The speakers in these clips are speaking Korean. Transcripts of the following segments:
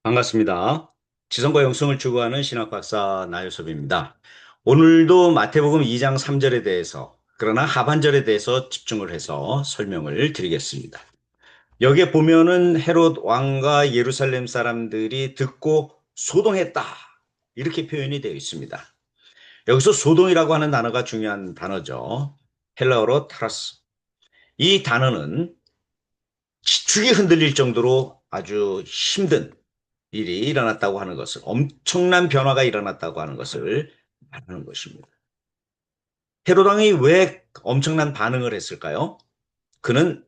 반갑습니다. 지성과 영성을 추구하는 신학박사 나유섭입니다. 오늘도 마태복음 2장 3절에 대해서, 그러나 하반절에 대해서 집중을 해서 설명을 드리겠습니다. 여기에 보면은 헤롯 왕과 예루살렘 사람들이 듣고 소동했다. 이렇게 표현이 되어 있습니다. 여기서 소동이라고 하는 단어가 중요한 단어죠. 헬라어로 타라스. 이 단어는 지축이 흔들릴 정도로 아주 힘든 일이 일어났다고 하는 것을, 엄청난 변화가 일어났다고 하는 것을 말하는 것입니다. 헤롯 왕이 왜 엄청난 반응을 했을까요? 그는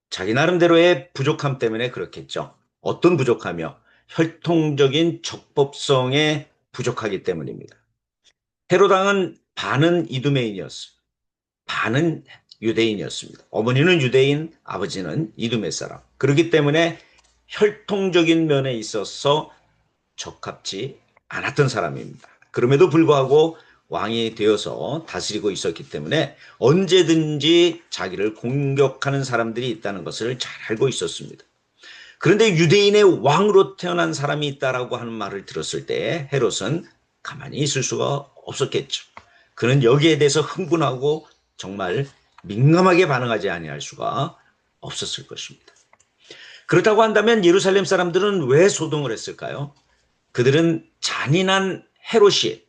자기 나름대로의 부족함 때문에 그렇겠죠. 어떤 부족하며 혈통적인 적법성에 부족하기 때문입니다. 헤롯 왕은 반은 이두메인이었습니다. 반은 유대인이었습니다. 어머니는 유대인, 아버지는 이두메 사람. 그렇기 때문에 혈통적인 면에 있어서 적합지 않았던 사람입니다. 그럼에도 불구하고 왕이 되어서 다스리고 있었기 때문에 언제든지 자기를 공격하는 사람들이 있다는 것을 잘 알고 있었습니다. 그런데 유대인의 왕으로 태어난 사람이 있다라고 하는 말을 들었을 때 헤롯은 가만히 있을 수가 없었겠죠. 그는 여기에 대해서 흥분하고 정말 민감하게 반응하지 아니할 수가 없었을 것입니다. 그렇다고 한다면 예루살렘 사람들은 왜 소동을 했을까요? 그들은 잔인한 헤롯이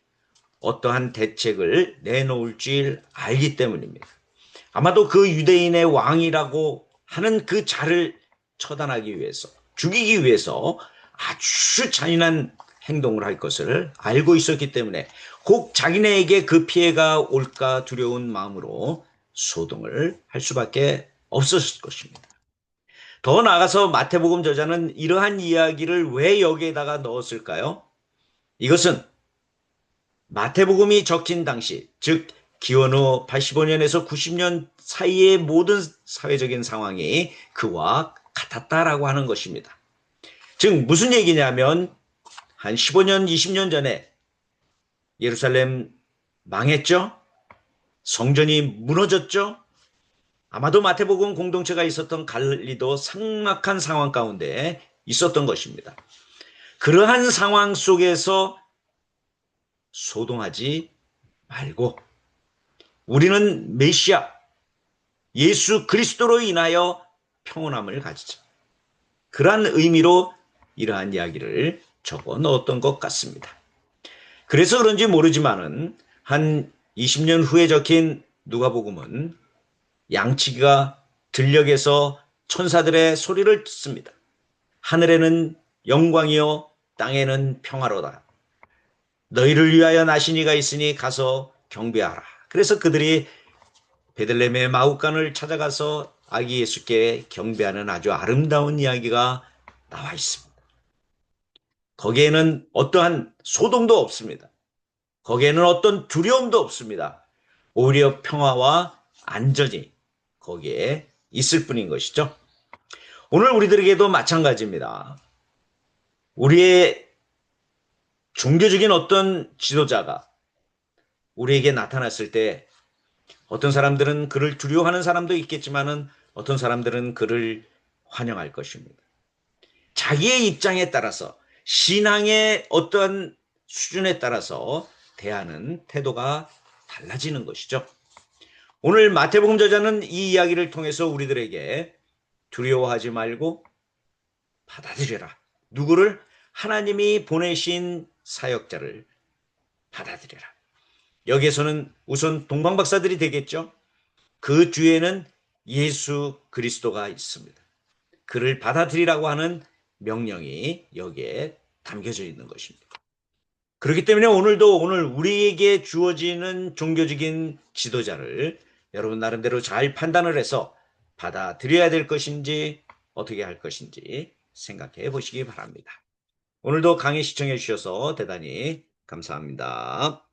어떠한 대책을 내놓을 줄 알기 때문입니다. 아마도 그 유대인의 왕이라고 하는 그 자를 처단하기 위해서, 죽이기 위해서 아주 잔인한 행동을 할 것을 알고 있었기 때문에 꼭 자기네에게 그 피해가 올까 두려운 마음으로 소동을 할 수밖에 없었을 것입니다. 더 나아가서 마태복음 저자는 이러한 이야기를 왜 여기에다가 넣었을까요? 이것은 마태복음이 적힌 당시, 즉 기원 후 85년에서 90년 사이의 모든 사회적인 상황이 그와 같았다라고 하는 것입니다. 즉 무슨 얘기냐면 한 15년, 20년 전에 예루살렘 망했죠? 성전이 무너졌죠? 아마도 마태복음 공동체가 있었던 갈릴리도 삭막한 상황 가운데 있었던 것입니다. 그러한 상황 속에서 소동하지 말고 우리는 메시아 예수 그리스도로 인하여 평온함을 가지자. 그러한 의미로 이러한 이야기를 적어 넣었던 것 같습니다. 그래서 그런지 모르지만은 한 20년 후에 적힌 누가복음은 양치기가 들녘에서 천사들의 소리를 듣습니다. 하늘에는 영광이요 땅에는 평화로다. 너희를 위하여 나신 이가 있으니 가서 경배하라. 그래서 그들이 베들레헴의 마구간을 찾아가서 아기 예수께 경배하는 아주 아름다운 이야기가 나와 있습니다. 거기에는 어떠한 소동도 없습니다. 거기에는 어떤 두려움도 없습니다. 오히려 평화와 안전이 거기에 있을 뿐인 것이죠. 오늘 우리들에게도 마찬가지입니다. 우리의 종교적인 어떤 지도자가 우리에게 나타났을 때 어떤 사람들은 그를 두려워하는 사람도 있겠지만은 어떤 사람들은 그를 환영할 것입니다. 자기의 입장에 따라서 신앙의 어떤 수준에 따라서 대하는 태도가 달라지는 것이죠. 오늘 마태복음 저자는 이 이야기를 통해서 우리들에게 두려워하지 말고 받아들여라. 누구를? 하나님이 보내신 사역자를 받아들여라. 여기에서는 우선 동방박사들이 되겠죠. 그 뒤에는 예수 그리스도가 있습니다. 그를 받아들이라고 하는 명령이 여기에 담겨져 있는 것입니다. 그렇기 때문에 오늘 우리에게 주어지는 종교적인 지도자를 여러분 나름대로 잘 판단을 해서 받아들여야 될 것인지 어떻게 할 것인지 생각해 보시기 바랍니다. 오늘도 강의 시청해 주셔서 대단히 감사합니다.